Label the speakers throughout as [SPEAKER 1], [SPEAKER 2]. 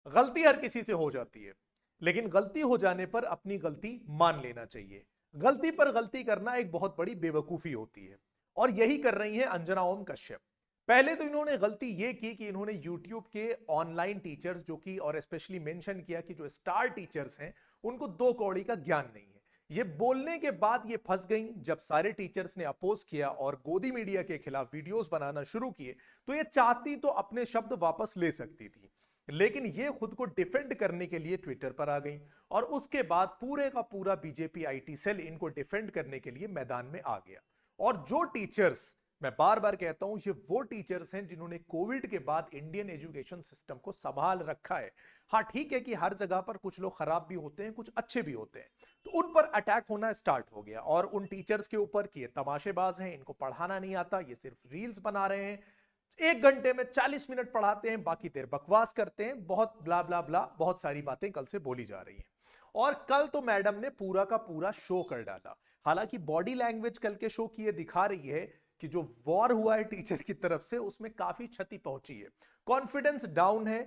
[SPEAKER 1] गलती हर किसी से हो जाती है, लेकिन गलती हो जाने पर अपनी गलती मान लेना चाहिए। गलती पर गलती करना एक बहुत बड़ी बेवकूफी होती है, और यही कर रही है अंजना ओम कश्यप। पहले तो इन्होंने गलती ये की कि इन्होंने YouTube के ऑनलाइन टीचर्स जो कि, और स्पेशली मेंशन किया कि जो स्टार टीचर्स हैं उनको दो कौड़ी का ज्ञान नहीं है। ये बोलने के बाद ये फंस गई। जब सारे टीचर्स ने अपोज किया और गोदी मीडिया के खिलाफ वीडियोस बनाना शुरू किए, तो ये चाहती तो अपने शब्द वापस ले सकती थी, लेकिन ये खुद को डिफेंड करने के लिए ट्विटर पर आ गई। और उसके बाद पूरे का पूरा बीजेपी आईटी सेल इनको डिफेंड करने के लिए मैदान में आ गया। और जो टीचर्स, मैं बार बार कहता हूं, ये वो टीचर्स हैं जिन्होंने कोविड के बाद इंडियन एजुकेशन सिस्टम को संभाल रखा है। हाँ ठीक है कि हर जगह पर कुछ लोग खराब भी होते हैं, कुछ अच्छे भी होते हैं, तो उन पर अटैक होना स्टार्ट हो गया। और उन टीचर्स के ऊपर कि ये तमाशेबाज हैं, इनको पढ़ाना नहीं आता, ये सिर्फ रील्स बना रहे हैं, 1 घंटे में 40 मिनट पढ़ाते हैं, बाकी देर बकवास करते हैं, बहुत ब्ला ब्ला ब्ला, बहुत सारी बातें कल से बोली जा रही हैं। और कल तो मैडम ने पूरा का पूरा शो कर डाला। हालांकि बॉडी लैंग्वेज कल के शो की ये दिखा रही है कि जो वॉर हुआ है टीचर की तरफ से, उसमें काफी क्षति पहुंची है। कॉन्फिडेंस डाउन है,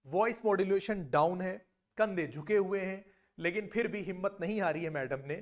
[SPEAKER 1] वॉइस मॉड्यूलेशन डाउन है, कंधे झुके हुए हैं, लेकिन फिर भी हिम्मत नहीं हारी है मैडम ने,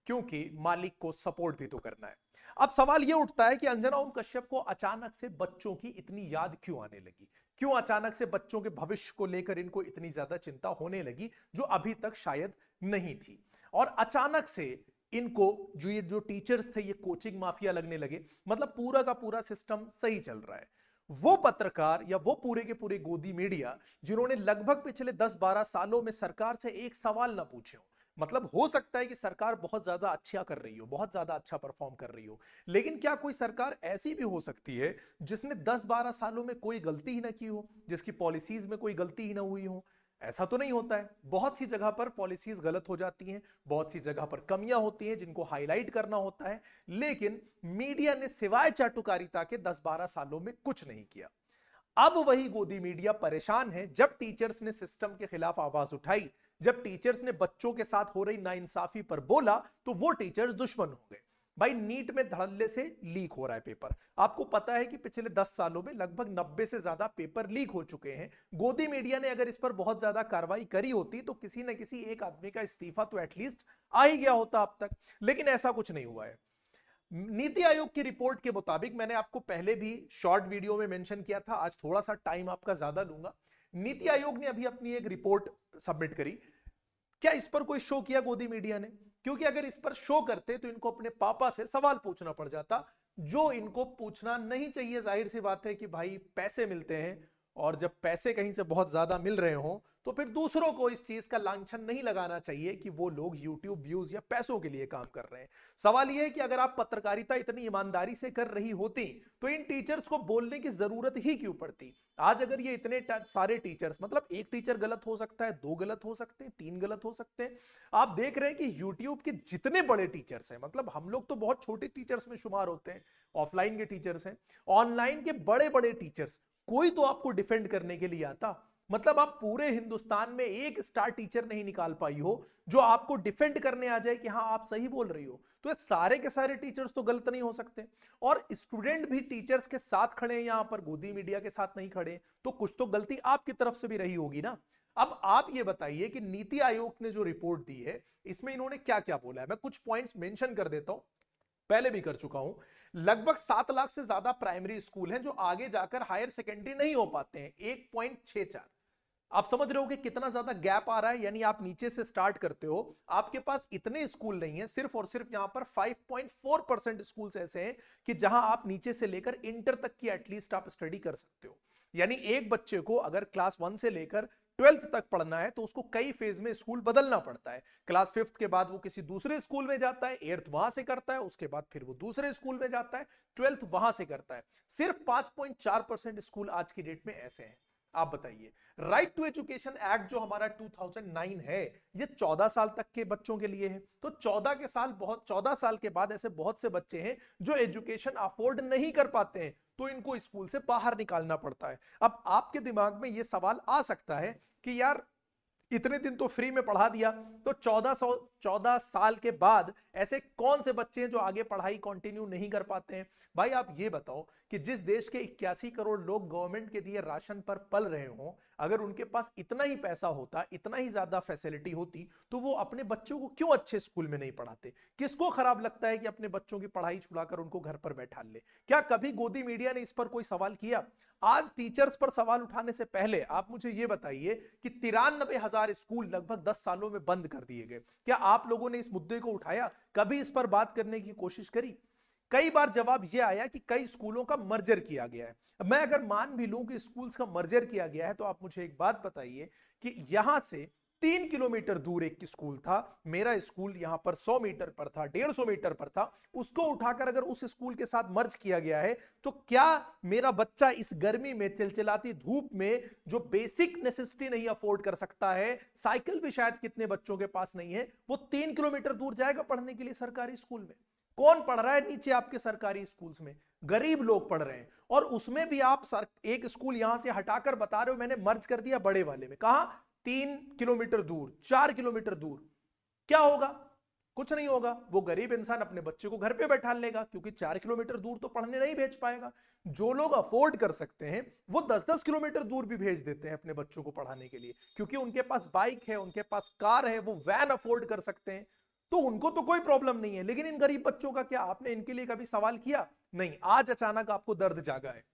[SPEAKER 1] क्योंकि मालिक को सपोर्ट भी तो करना है। अब सवाल यह उठता है कि अंजना ओम कश्यप को अचानक से बच्चों की इतनी याद क्यों आने लगी? क्यों अचानक से बच्चों के भविष्य को लेकर इनको इतनी ज्यादा चिंता होने लगी, जो अभी तक शायद नहीं थी? और अचानक से इनको जो टीचर्स थे ये कोचिंग माफिया लगने लगे। मतलब पूरा का पूरा सिस्टम सही चल रहा है। वो पत्रकार या वो पूरे के पूरे गोदी मीडिया जिन्होंने लगभग पिछले 10-12 सालों में सरकार से एक सवाल ना पूछे हो, मतलब हो सकता है कि सरकार बहुत ज्यादा अच्छा कर रही हो, बहुत ज्यादा अच्छा परफॉर्म कर रही हो, लेकिन क्या कोई सरकार ऐसी भी हो सकती है जिसने 10-12 सालों में कोई गलती ही ना की हो, जिसकी पॉलिसीज में कोई गलती ही ना हुई हो? ऐसा तो नहीं होता है। बहुत सी जगह पर पॉलिसीज गलत हो जाती हैं, बहुत सी जगह पर कमियां होती हैं जिनको हाईलाइट करना होता है, लेकिन मीडिया ने सिवाय चाटुकारिता के 10-12 सालों में कुछ नहीं किया। अब वही गोदी मीडिया परेशान है। जब टीचर्स ने सिस्टम के खिलाफ आवाज उठाई, जब टीचर्स ने बच्चों के साथ हो रही नाइंसाफी पर बोला, तो वो टीचर्स दुश्मन हो गए। भाई नीट में धड़ल्ले से लीक हो रहा है पेपर। आपको पता है कि पिछले 10 सालों में लगभग 90 से ज्यादा पेपर लीक हो चुके हैं। गोदी मीडिया ने अगर इस पर बहुत ज्यादा कार्रवाई करी होती तो किसी न किसी एक आदमी का इस्तीफा तो एटलीस्ट आ ही गया होता अब तक, लेकिन ऐसा कुछ नहीं हुआ है। नीति आयोग की रिपोर्ट के मुताबिक, मैंने आपको पहले भी शॉर्ट वीडियो में मेंशन किया था, आज थोड़ा सा टाइम आपका ज्यादा लूंगा। नीति आयोग ने अभी अपनी एक रिपोर्ट सबमिट करी। क्या इस पर कोई शो किया गोदी मीडिया ने? क्योंकि अगर इस पर शो करते तो इनको अपने पापा से सवाल पूछना पड़ जाता, जो इनको पूछना नहीं चाहिए। जाहिर सी बात है कि भाई पैसे मिलते हैं, और जब पैसे कहीं से बहुत ज्यादा मिल रहे हो तो फिर दूसरों को इस चीज का लांछन नहीं लगाना चाहिए कि वो लोग YouTube व्यूज या पैसों के लिए काम कर रहे हैं। सवाल यह है कि अगर आप पत्रकारिता इतनी ईमानदारी से कर रही होती तो इन टीचर्स को बोलने की जरूरत ही क्यों पड़ती? आज अगर ये इतने सारे टीचर्स, मतलब एक टीचर गलत हो सकता है, 2 गलत हो सकते हैं, 3 गलत हो सकते हैं। आप देख रहे हैं कि YouTube के जितने बड़े टीचर्स हैं, मतलब हम लोग तो बहुत छोटे टीचर्स में शुमार होते हैं, ऑफलाइन के टीचर्स हैं, ऑनलाइन के बड़े बड़े टीचर्स, कोई तो आपको डिफेंड करने के लिए आता। मतलब आप पूरे हिंदुस्तान में एक स्टार टीचर नहीं निकाल पाई हो जो आपको डिफेंड करने आ जाए कि हाँ आप सही बोल रही हो। तो ये सारे के सारे टीचर्स तो गलत नहीं हो सकते, और स्टूडेंट भी टीचर्स के साथ खड़े हैं, यहां पर गोदी मीडिया के साथ नहीं खड़े, तो कुछ तो गलती आपकी तरफ से भी रही होगी ना। अब आप ये बताइए कि नीति आयोग ने जो रिपोर्ट दी है, इसमें इन्होंने क्या क्या बोला है। मैं कुछ पॉइंट्स मेंशन कर देता हूं, पहले भी कर चुका हूं। लगभग 7 लाख से ज्यादा प्राइमरी स्कूल हैं जो आगे जाकर हायर सेकेंडरी नहीं हो पाते हैं, 1.64। आप समझ रहे हो कि कितना ज्यादा गैप आ रहा है? यानी आप नीचे से स्टार्ट करते हो, आपके पास इतने स्कूल नहीं है, सिर्फ और सिर्फ यहां पर 5.4% स्कूल्स ऐसे हैं कि जहां आप नीचे से लेकर इंटर तक की एटलीस्ट आप स्टडी कर सकते हो। यानी एक बच्चे को अगर क्लास 1 से लेकर 12th तक पढ़ना है तो उसको कई फेज में स्कूल बदलना पड़ता है। क्लास 5th के बाद वो किसी दूसरे स्कूल में जाता है, 8th वहां से करता है, उसके बाद फिर वो दूसरे स्कूल में जाता है, 12th वहां से करता है। सिर्फ 5.4% स्कूल आज की डेट में ऐसे हैं। आप बताइए, राइट टू एजुकेशन एक्ट जो हमारा 2009 है, ये 14 साल तक के बच्चों के लिए है। तो 14 साल के बाद ऐसे बहुत से बच्चे हैं जो एजुकेशन अफोर्ड नहीं कर पाते हैं, तो इनको स्कूल से बाहर निकालना पड़ता है। अब आपके दिमाग में यह सवाल आ सकता है कि यार इतने दिन तो फ्री में पढ़ा दिया, तो 14 साल के बाद ऐसे कौन से बच्चे हैं जो आगे पढ़ाई कंटिन्यू नहीं कर पाते हैं? भाई आप ये बताओ कि जिस देश के 81 करोड़ लोग गवर्नमेंट के दिए राशन पर पल रहे हों, अगर उनके पास इतना ही पैसा होता, इतना ही ज्यादा फैसिलिटी होती, तो वो अपने बच्चों को क्यों अच्छे स्कूल में नहीं पढ़ाते? किसको खराब लगता है कि अपने बच्चों की पढ़ाई छुड़ाकर उनको घर पर बैठा ले? क्या कभी गोदी मीडिया ने इस पर कोई सवाल किया? आज टीचर्स पर सवाल उठाने से पहले आप मुझे यह बताइए कि 93,000 स्कूल लगभग 10 सालों में बंद कर दिए गए। क्या आप लोगों ने इस मुद्दे को उठाया? कभी इस पर बात करने की कोशिश करी? कई बार जवाब यह आया कि कई स्कूलों का मर्जर किया गया है। मैं अगर मान भी लूं कि स्कूल्स का मर्जर किया गया है, तो आप मुझे एक बात बताइए कि यहां से 3 किलोमीटर दूर एक स्कूल था, मेरा स्कूल यहां पर 100 मीटर पर था, 150 मीटर पर था, उसको उठाकर अगर उस स्कूल के साथ मर्ज किया गया है, तो क्या मेरा बच्चा इस गर्मी में, चिलचिलाती धूप में, जो बेसिक नेसेसिटी नहीं अफोर्ड कर सकता है, साइकिल भी शायद कितने बच्चों के पास नहीं है, वो 3 किलोमीटर दूर जाएगा पढ़ने के लिए सरकारी स्कूल में? कौन पढ़ रहा है नीचे आपके सरकारी स्कूल्स में? गरीब लोग पढ़ रहे हैं। और उसमें भी आप एक स्कूल यहां से हटाकर बता रहे हो मैंने मर्ज कर दिया बड़े वाले में। कहां? 3 किलोमीटर दूर, 4 किलोमीटर दूर। क्या होगा? कुछ नहीं होगा। वो गरीब इंसान अपने बच्चे को घर पे बैठा लेगा, क्योंकि 4 किलोमीटर दूर तो पढ़ने नहीं भेज पाएगा। जो लोग अफोर्ड कर सकते हैं वो 10-10 किलोमीटर दूर भी भेज देते हैं अपने बच्चों को पढ़ाने के लिए, क्योंकि उनके पास बाइक है, उनके पास कार है, वो वैन अफोर्ड कर सकते हैं, तो उनको तो कोई प्रॉब्लम नहीं है। लेकिन इन गरीब बच्चों का क्या आपने इनके लिए कभी सवाल किया? नहीं। आज अचानक आपको दर्द जागा है।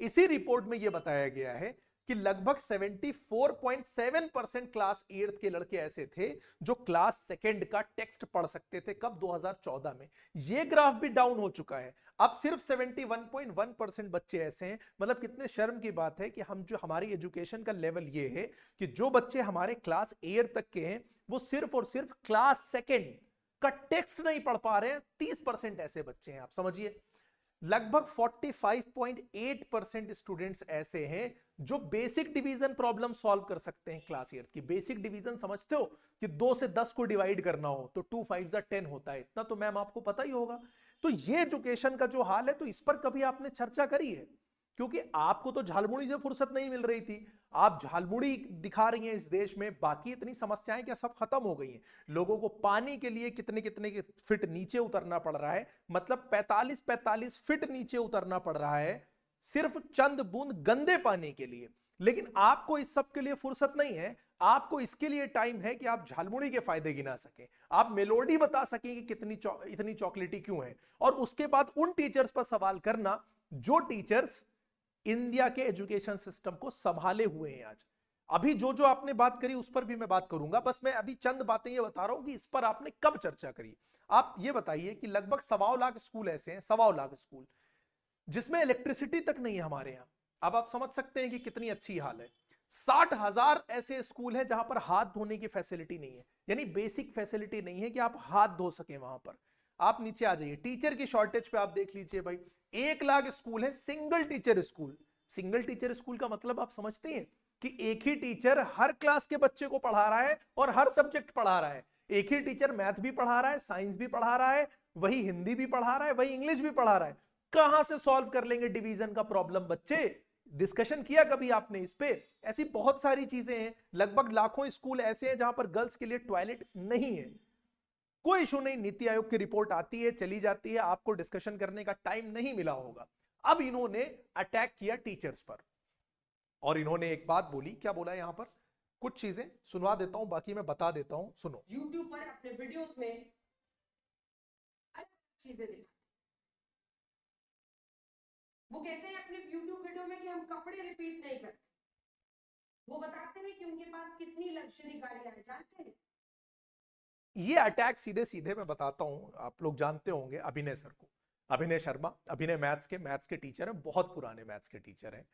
[SPEAKER 1] इसी रिपोर्ट में यह बताया गया है कि लगभग 74.7% क्लास 8th के लड़के ऐसे थे जो क्लास सेकंड का टेक्स्ट पढ़ सकते थे। कब? 2014 में। यह ग्राफ भी डाउन हो चुका है, अब सिर्फ 71.1% बच्चे ऐसे हैं। मतलब कितने शर्म की बात है कि हम जो हमारी एजुकेशन का लेवल ये है कि जो बच्चे हमारे क्लास 8 तक के हैं वो सिर्फ और सिर्फ क्लास सेकंड का टेक्स्ट नहीं पढ़ पा रहे हैं। 30% ऐसे बच्चे हैं, आप समझिए। लगभग 45.8% स्टूडेंट्स ऐसे हैं जो बेसिक डिवीजन प्रॉब्लम सॉल्व कर सकते हैं। क्लास 8 की बेसिक डिवीजन समझते हो कि 2 से 10 को डिवाइड करना हो तो 2 5 10 होता है, इतना तो मैम आपको पता ही होगा। तो ये एजुकेशन का जो हाल है, तो इस पर कभी आपने चर्चा करी है? क्योंकि आपको तो झालमुड़ी से फुर्सत नहीं मिल रही थी, आप झालमुड़ी दिखा रही हैं इस देश में, बाकी इतनी समस्याएं क्या सब खत्म हो गई हैं? लोगों को पानी के लिए कितने कितने फीट नीचे उतरना पड़ रहा है, मतलब 45-45 फीट नीचे उतरना पड़ रहा है सिर्फ चंद बूंद गंदे पानी के लिए। लेकिन आपको इस सब के लिए फुर्सत नहीं है। आपको इसके लिए टाइम है कि आप झालमुड़ी के फायदे गिना सकें, आप मेलोडी बता सकें कि कितनी इतनी चॉकलेटी क्यों है, और उसके बाद उन टीचर्स पर सवाल करना जो टीचर्स इंडिया के एजुकेशन सिस्टम को संभाले हुए हैं आज। अभी जो जो आपने बात करी उस पर भी मैं बात करूंगा, बस मैं अभी चंद बातें ये बता रहा हूं कि इस पर आपने कब चर्चा करी। आप ये बताइए कि लगभग 1.25 लाख स्कूल ऐसे हैं, 1.25 लाख स्कूल जिसमें इलेक्ट्रिसिटी तक नहीं है हमारे यहां। अब आप समझ सकते हैं कि कितनी अच्छी हाल है। 60,000 ऐसे स्कूल हैं जहां पर हाथ धोने की फैसिलिटी नहीं है, यानी बेसिक फैसिलिटी नहीं है कि आप हाथ धो सकें वहां पर। आप नीचे आ जाइए, टीचर की शॉर्टेज पे आप देख लीजिए भाई। 1 लाख स्कूल है single teacher school. Single teacher school का मतलब आप समझते हैं कि एक ही टीचर हर क्लास के बच्चे को पढ़ा रहा है और हर सब्जेक्ट पढ़ा रहा है। एक ही टीचर मैथ भी पढ़ा रहा है, साइंस भी पढ़ा रहा है, वही हिंदी भी पढ़ा रहा है, वही इंग्लिश भी पढ़ा रहा है। कहां से सॉल्व कर लेंगे डिवीजन का प्रॉब्लम बच्चे? डिस्कशन किया कभी आपने इस पे? ऐसी बहुत सारी चीजें हैं। लगभग लाखों स्कूल ऐसे हैं जहां पर गर्ल्स के लिए टॉयलेट नहीं है। कोई इशू नहीं, नीति आयोग की रिपोर्ट आती है चली जाती है, आपको डिस्कशन करने का टाइम नहीं मिला होगा। अब इन्होंने अटैक किया टीचर्स पर, और इन्होंने एक बात बोली। क्या बोला यहां पर? कुछ चीजें सुनवा देता हूं, बाकी मैं बता देता हूं, सुनो।
[SPEAKER 2] YouTube पर अपने वीडियोस में अलग चीजें दिखाते। वो कहते हैं अपने YouTube वीडियो में कि हम कपड़े रिपीट नहीं करते। वो बताते हैं कि उनके पास कितनी लग्जरी गाड़ियां हैं, जानते हैं?
[SPEAKER 1] ये अटैक सीधे सीधे मैं बताता हूं, आप लोग जानते होंगे अभिनय सर को, अभिनय शर्मा। अभिनय मैथ्स के टीचर हैं, बहुत पुराने मैथ्स के टीचर हैं।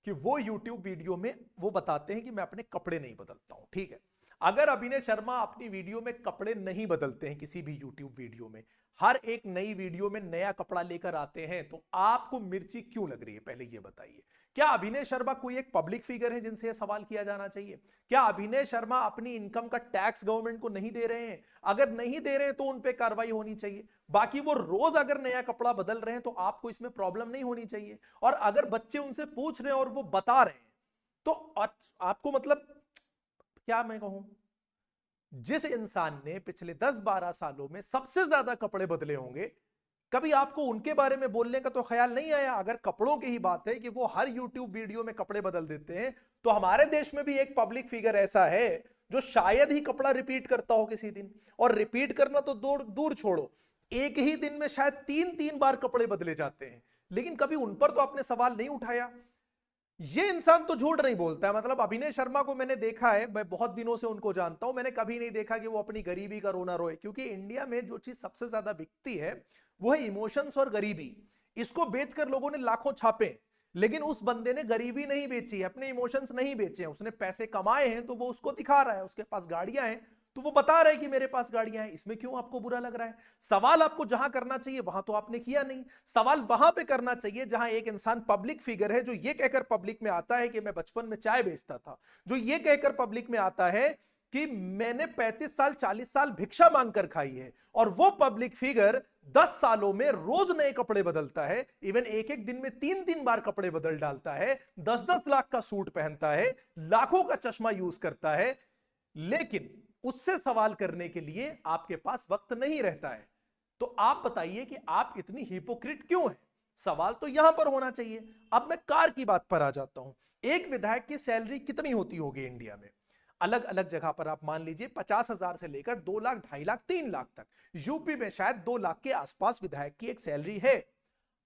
[SPEAKER 1] कि वो YouTube वीडियो में वो बताते हैं कि मैं अपने कपड़े नहीं बदलता हूं। ठीक है, अगर अभिनय शर्मा अपनी वीडियो में कपड़े नहीं बदलते हैं, किसी भी YouTube वीडियो में हर एक नई वीडियो में नया कपड़ा लेकर आते हैं, तो आपको मिर्ची क्यों लग रही है? पहले ये बताइए। क्या अभिनय शर्मा कोई एक पब्लिक फिगर है जिनसे यह सवाल किया जाना चाहिए? क्या अभिनय शर्मा अपनी इनकम का टैक्स गवर्नमेंट को नहीं दे रहे हैं? अगर नहीं दे रहे हैं तो उन पे कार्रवाई होनी चाहिए। बाकी वो रोज अगर नया कपड़ा बदल रहे हैं तो आपको इसमें प्रॉब्लम नहीं होनी चाहिए। और अगर बच्चे उनसे पूछ रहे हैं और वो बता रहे हैं तो आपको मतलब क्या मैं कहूं, जिस इंसान ने पिछले 10-12 सालों में सबसे ज्यादा कपड़े बदले होंगे, कभी आपको उनके बारे में बोलने का तो ख्याल नहीं आया? अगर कपड़ों की ही बात है कि वो हर यूट्यूब वीडियो में कपड़े बदल देते हैं, तो हमारे देश में भी एक पब्लिक फिगर ऐसा है जो शायद ही कपड़ा रिपीट करता हो किसी दिन। और रिपीट करना तो दूर दूर छोड़ो, एक ही दिन में शायद 3-3 बार कपड़े बदले जाते हैं, लेकिन कभी उन पर तो आपने सवाल नहीं उठाया। ये इंसान तो झूठ नहीं बोलता है। मतलब अभिनय शर्मा को मैंने देखा है, मैं बहुत दिनों से उनको जानता हूं, मैंने कभी नहीं देखा कि वो अपनी गरीबी का रोना रोए, क्योंकि इंडिया में जो चीज सबसे ज्यादा बिकती है वो है इमोशंस और गरीबी। इसको बेचकर लोगों ने लाखों छापे, लेकिन उस बंदे ने गरीबी नहीं बेची, अपने इमोशंस नहीं बेचे हैं। उसने पैसे कमाए हैं तो वो उसको दिखा रहा है, उसके पास गाड़ियां हैं तो वो बता रहा है कि मेरे पास गाड़ियां हैं। इसमें क्यों आपको बुरा लग रहा है? सवाल आपको जहां करना चाहिए वहां तो आपने किया नहीं। सवाल वहां पे करना चाहिए जहां एक इंसान पब्लिक फिगर है, जो ये कहकर पब्लिक में आता है कि मैं बचपन में चाय बेचता था, जो ये कहकर पब्लिक में आता है कि मैंने 35 साल 40 साल भिक्षा मांगकर खाई है, और वो पब्लिक फिगर 10 सालों में रोज नए कपड़े बदलता है, इवन एक एक दिन में 3-3 बार कपड़े बदल डालता है, 10-10 लाख का सूट पहनता है, लाखों का चश्मा यूज करता है, लेकिन उससे सवाल करने के लिए आपके पास वक्त नहीं रहता है। तो आप बताइए कि आप इतनी हिपोक्रिट क्यों हैं? सवाल तो यहां पर होना चाहिए। अब मैं कार की बात पर आ जाता हूं। एक विधायक की सैलरी कितनी होती होगी इंडिया में? अलग अलग जगह पर आप मान लीजिए 50,000 से लेकर 2 लाख, 2.5 लाख, 3 लाख तक। यूपी में शायद 2 लाख के आसपास विधायक की एक सैलरी है।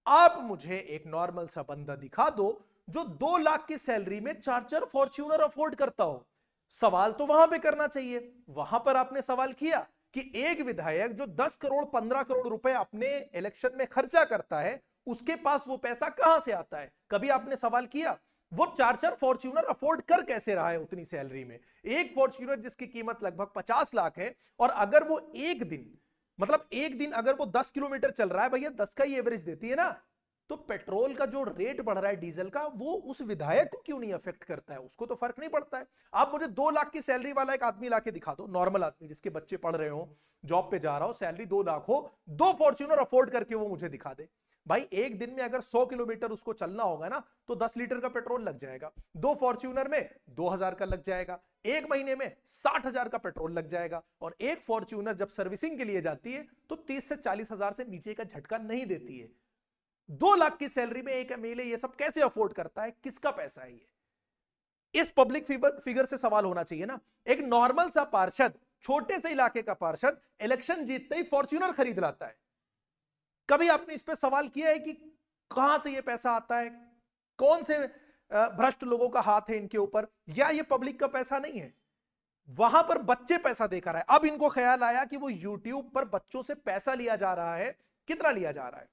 [SPEAKER 1] आप मुझे एक नॉर्मल सा बंदा दिखा दो जो 2 लाख की सैलरी में 4-4 फॉर्च्यूनर अफोर्ड करता हो। सवाल तो वहां पे करना चाहिए। वहां पर आपने सवाल किया कि एक विधायक जो 10 करोड़ 15 करोड़ रुपए अपने इलेक्शन में खर्चा करता है, उसके पास वो पैसा कहां से आता है? कभी आपने सवाल किया? वो 4-4 फॉर्च्यूनर अफोर्ड कर कैसे रहा है उतनी सैलरी में? एक फॉर्च्यूनर जिसकी कीमत लगभग 50 लाख है, और अगर वो एक दिन, मतलब एक दिन अगर वो 10 किलोमीटर चल रहा है, भैया 10 का ही एवरेज देती है ना, तो पेट्रोल का जो रेट बढ़ रहा है डीजल का, वो उस विधायक को क्यों नहीं अफेक्ट करता है? उसको तो फर्क नहीं पड़ता है। आप मुझे 2 लाख की सैलरी वाला एक आदमी लाके दिखा दो, नॉर्मल आदमी जिसके बच्चे पढ़ रहे हो, जॉब पे जा रहा हो, सैलरी 2 लाख हो, 2 फॉर्च्यूनर अफोर्ड करके वो मुझे दिखा दे। भाई एक दिन में अगर 100 किलोमीटर उसको चलना होगा ना, तो 10 लीटर का पेट्रोल लग जाएगा। 2 फॉर्च्यूनर में 2,000 का लग जाएगा, एक महीने में 60,000 का पेट्रोल लग जाएगा। और एक फॉर्च्यूनर जब सर्विसिंग के लिए जाती है तो 30 से 40,000 से नीचे का झटका नहीं देती है। 2 लाख की सैलरी में एक एमएलए ये सब कैसे अफोर्ड करता है? किसका पैसा है ये? इस पब्लिक फिगर से सवाल होना चाहिए ना। एक नॉर्मल सा पार्षद, छोटे से इलाके का पार्षद, इलेक्शन जीतते ही फॉर्च्यूनर खरीद लाता है। कभी आपने इस पे सवाल किया है कि कहां से ये पैसा आता है? कौन से भ्रष्ट लोगों का हाथ है इनके ऊपर? या ये पब्लिक का पैसा नहीं है? वहां पर बच्चे पैसा देकर आए। अब इनको ख्याल आया कि वो यूट्यूब पर बच्चों से पैसा लिया जा रहा है। कितना लिया जा रहा है?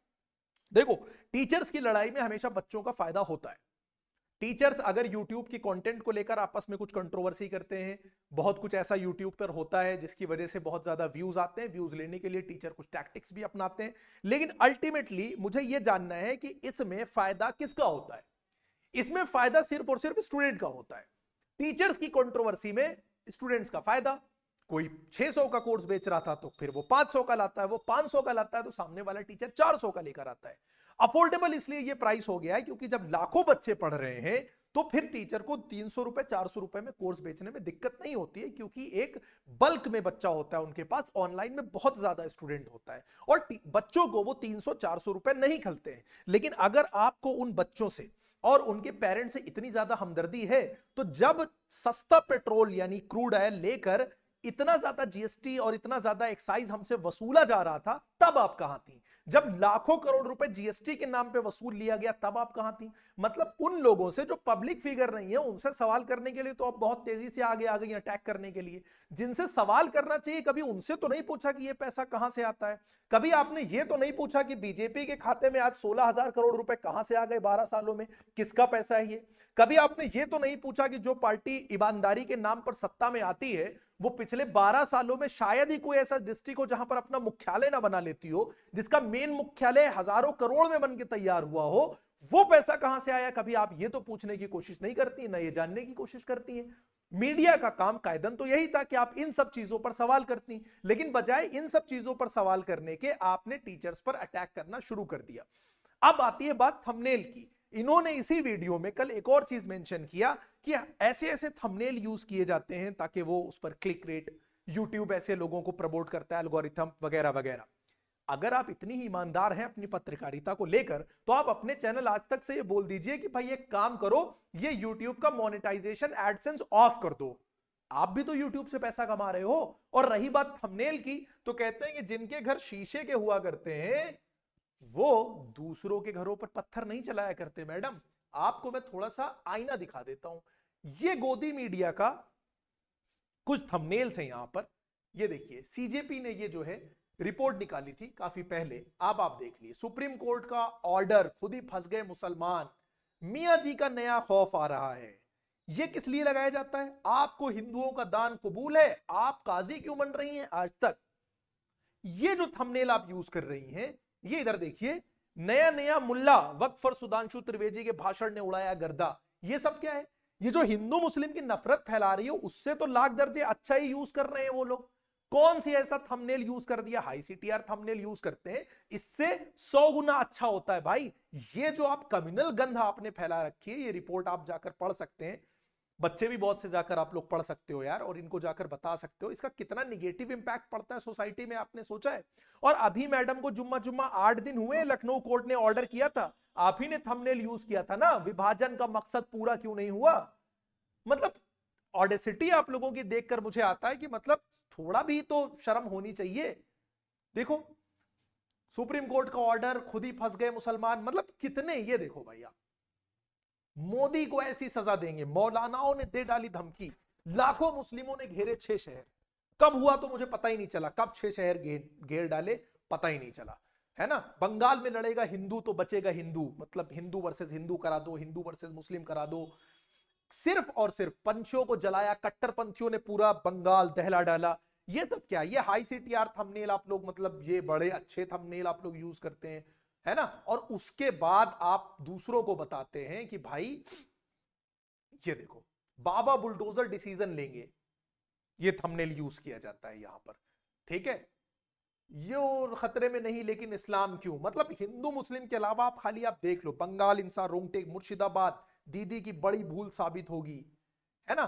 [SPEAKER 1] देखो, टीचर्स की लड़ाई में हमेशा बच्चों का फायदा होता है। टीचर्स अगर YouTube की कंटेंट को लेकर आपस में कुछ कंट्रोवर्सी करते हैं, बहुत कुछ ऐसा YouTube पर होता है जिसकी वजह से बहुत ज्यादा व्यूज आते हैं, व्यूज लेने के लिए टीचर कुछ टैक्टिक्स भी अपनाते हैं, लेकिन अल्टीमेटली मुझे यह जानना है कि इसमें फायदा किसका होता है? इसमें फायदा सिर्फ और सिर्फ स्टूडेंट का होता है। टीचर्स की कंट्रोवर्सी में स्टूडेंट्स का फायदा। कोई 600 का कोर्स बेच रहा था तो फिर वो 500 का लाता है, वो 500 का लाता है तो सामने वाला टीचर 400 का लेकर आता है। अफोर्डेबल इसलिए ये प्राइस हो गया है क्योंकि जब लाखों बच्चे पढ़ रहे हैं तो फिर टीचर को 300 रुपए 400 रुपए में कोर्स बेचने में दिक्कत नहीं होती है, क्योंकि एक बल्क में बच्चा होता है उनके पास, ऑनलाइन में बहुत ज्यादा स्टूडेंट होता है और बच्चों को वो 300-400 रुपए नहीं खलते हैं। लेकिन अगर आपको उन बच्चों से और उनके पेरेंट्स से इतनी ज्यादा हमदर्दी है, तो जब सस्ता पेट्रोल यानी क्रूड ऑयल लेकर इतना ज्यादा जीएसटी और इतना ज्यादा एक्साइज हमसे वसूला जा रहा था, तब आप कहां थी? जब लाखों करोड़ रुपए जीएसटी के नाम पे वसूल लिया गया, तब आप कहां थी? मतलब उन लोगों से जो पब्लिक फिगर नहीं है, उनसे सवाल करने के लिए तो आप बहुत तेजी से आगे आ गई अटैक करने के लिए। जिनसे सवाल करना चाहिए, कभी उनसे तो नहीं पूछा कि ये पैसा कहां से आता है? कभी आपने ये तो नहीं पूछा कि बीजेपी के खाते में आज 16,000 करोड़ रुपए कहां से आ गए 12 सालों में, किसका पैसा है ये? कभी आपने ये तो नहीं पूछा कि जो पार्टी ईमानदारी के नाम पर सत्ता में आती है, वो पिछले 12 सालों में शायद ही कोई ऐसा डिस्ट्रिक्ट हो जहां पर अपना मुख्यालय ना बना लेती हो, जिसका मेन मुख्यालय हजारों करोड़ में बन के तैयार हुआ हो, वो पैसा कहां से आया? कभी आप ये तो पूछने की कोशिश नहीं करती, ना ये जानने की कोशिश करती है। मीडिया का काम कायदन तो यही था कि आप इन सब चीजों पर सवाल करती, लेकिन बजाय इन सब चीजों पर सवाल करने के आपने टीचर्स पर अटैक करना शुरू कर दिया। अब आती है बात थंबनेल की। इन्होंने इसी वीडियो में कल एक और चीज मेंशन किया कि ऐसे ऐसे थंबनेल यूज किए जाते हैं ताकि वो उस पर क्लिक रेट, यूट्यूब ऐसे लोगों को प्रमोट करता है, एल्गोरिथम वगैरह वगैरह। अगर आप इतनी ही ईमानदार हैं अपनी पत्रकारिता को लेकर, तो आप अपने चैनल आज तक से ये बोल दीजिए कि भाई एक काम करो, ये यूट्यूब का मोनेटाइजेशन एडसेंस ऑफ कर दो। आप भी तो यूट्यूब से पैसा कमा रहे हो। और रही बात थंबनेल की, तो कहते हैं कि जिनके घर शीशे के हुआ करते हैं वो दूसरों के घरों पर पत्थर नहीं चलाया करते। मैडम, आपको मैं थोड़ा सा आईना दिखा देता हूं। ये गोदी मीडिया का कुछ थंबनेल्स हैं यहां पर। ये देखिए, सीजेपी ने ये जो है रिपोर्ट निकाली थी काफी पहले, आप देख लिए। सुप्रीम कोर्ट का ऑर्डर, खुद ही फंस गए मुसलमान, मियां जी का नया खौफ आ रहा है। ये किस लिए लगाया जाता है? आपको हिंदुओं का दान कबूल है, आप काजी क्यों बन रही हैं आज तक? ये जो थंबनेल आप यूज कर रही हैं, ये इधर देखिए, नया नया मुल्ला, वक्फ फॉर सुधांशु त्रिवेदी के भाषण ने उड़ाया गर्दा। ये सब क्या है? ये जो हिंदू मुस्लिम की नफरत फैला रही है, उससे तो लाख दर्जे अच्छा ही यूज कर रहे हैं वो लोग। कौन सी ऐसा थंबनेल यूज कर दिया? हाई सीटीआर थंबनेल यूज करते हैं, इससे 100 गुना अच्छा होता है भाई। ये जो आप कम्युनल गंध आपने फैला रखी है, ये रिपोर्ट आप जाकर पढ़ सकते हैं। बच्चे भी बहुत से जाकर आप लोग पढ़ सकते हो यार, और इनको जाकर बता सकते हो इसका कितना निगेटिव इंपैक्ट पड़ता है सोसाइटी में, आपने सोचा है? और अभी मैडम को जुम्मा 8 दिन हुए, लखनऊ कोर्ट ने ऑर्डर किया था, आप ही ने थंबनेल यूज किया था ना, विभाजन का मकसद पूरा क्यों नहीं हुआ? मतलब ऑडेसिटी आप लोगों की देखकर मुझे आता है कि मतलब थोड़ा भी तो शर्म होनी चाहिए। देखो, सुप्रीम कोर्ट का ऑर्डर, खुद ही फंस गए मुसलमान, मतलब कितने, ये देखो भाई आप, मोदी को ऐसी सजा देंगे, मौलानाओं ने दे डाली धमकी, लाखों मुस्लिमों ने घेरे 6 शहर। कब हुआ तो मुझे पता ही नहीं चला, कब 6 शहर घेर डाले पता ही नहीं चला, है ना। बंगाल में लड़ेगा हिंदू तो बचेगा हिंदू, मतलब हिंदू वर्सेस हिंदू करा दो, हिंदू वर्सेस मुस्लिम करा दो। सिर्फ और सिर्फ पंछियों को जलाया, कट्टरपंथियों ने पूरा बंगाल दहला डाला। ये सब क्या? ये हाई सीटीआर थंबनेल आप लोग, मतलब ये बड़े अच्छे थंबनेल आप लोग यूज करते हैं, है ना। और उसके बाद आप दूसरों को बताते हैं कि भाई ये देखो, बाबा बुलडोजर डिसीजन लेंगे, ये थंबनेल यूज किया जाता है यहां पर, ठीक है। ये और खतरे में नहीं, लेकिन इस्लाम क्यों? मतलब हिंदू मुस्लिम के अलावा आप खाली आप देख लो, बंगाल, इंसा, रोंगटेक, मुर्शिदाबाद, दीदी की बड़ी भूल साबित होगी, है ना।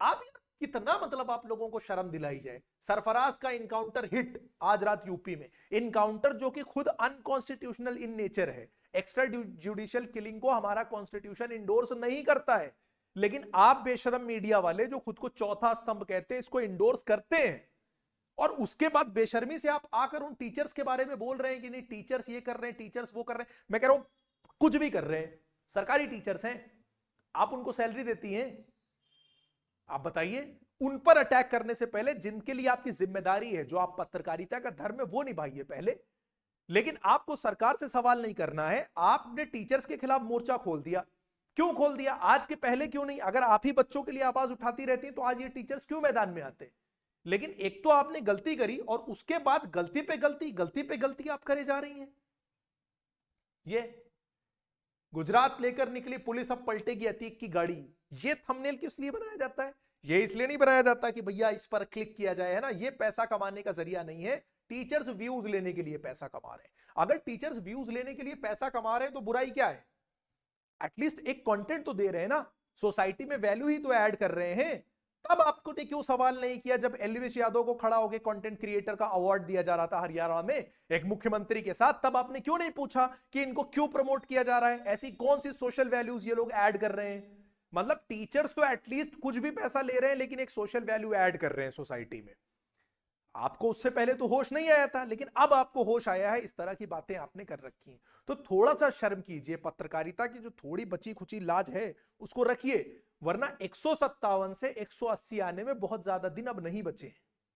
[SPEAKER 1] आप कितना, मतलब आप लोगों को शर्म दिलाई जाए। सरफराज का इनकाउंटर हिट आज रात यूपी में, इनकाउंटर जो कि खुद अनकॉन्स्टिट्यूशनल इन नेचर है। एक्स्ट्रा जुडिशियल किलिंग को हमारा कॉन्स्टिट्यूशन इंडोर्स नहीं करता है, लेकिन आप बेशरम मीडिया वाले जो खुद को चौथा स्तंभ कहते हैं, इसको इंडोर्स करते हैं। और उसके बाद बेशर्मी से आप आकर उन टीचर्स के बारे में बोल रहे हैं कि नहीं, टीचर्स ये कर रहे हैं, टीचर्स वो कर रहे हैं। मैं कह रहा हूं, कुछ भी कर रहे हैं, सरकारी टीचर्स हैं, आप उनको सैलरी देती हैं, आप बताइए। उन पर अटैक करने से पहले जिनके लिए आपकी जिम्मेदारी है, जो आप पत्रकारिता का धर्म है, वो निभाइए पहले। लेकिन आपको सरकार से सवाल नहीं करना है। आपने टीचर्स के खिलाफ मोर्चा खोल दिया, क्यों खोल दिया? आज के पहले क्यों नहीं? अगर आप ही बच्चों के लिए आवाज उठाती रहती तो आज ये टीचर्स क्यों मैदान में आते? लेकिन एक तो आपने गलती करी, और उसके बाद गलती पे गलती, गलती पे गलती आप करे जा रही हैं। ये गुजरात लेकर निकली पुलिस, अब पलटेगी अतीक की गाड़ी। ये थंबनेल किस लिए बनाया जाता है? ये इसलिए नहीं बनाया जाता कि भैया इस पर क्लिक किया जाए, है ना। ये पैसा कमाने का जरिया नहीं है। टीचर्स व्यूज लेने के लिए पैसा कमा रहे हैं। अगर टीचर्स व्यूज लेने के लिए पैसा कमा रहे हैं तो बुराई क्या है? एटलीस्ट एक कंटेंट तो दे रहे हैं ना, सोसाइटी में वैल्यू ही तो ऐड कर रहे हैं। तब आपको ने क्यों सवाल नहीं किया जब एलवीएस यादव को खड़ा होकर कंटेंट क्रिएटर का अवार्ड दिया जा रहा था हरियाणा में एक मुख्यमंत्री के साथ? तब आपने क्यों नहीं पूछा कि इनको क्यों प्रमोट किया जा रहा है? ऐसी कौन सी सोशल वैल्यूज ये लोग ऐड कर रहे हैं? मतलब टीचर्स तो एटलीस्ट कुछ भी पैसा ले रहे हैं, लेकिन एक सोशल वैल्यू ऐड कर रहे हैं सोसाइटी में। आपको उससे पहले तो होश नहीं आया था, लेकिन अब आपको होश आया है। इस तरह की बातें आपने कर रखी हैं, तो थोड़ा सा शर्म कीजिए। पत्रकारिता की जो थोड़ी बची खुची लाज है उसको रखिए, वरना 157 से 180 आने में बहुत ज्यादा दिन अब नहीं बचे हैं।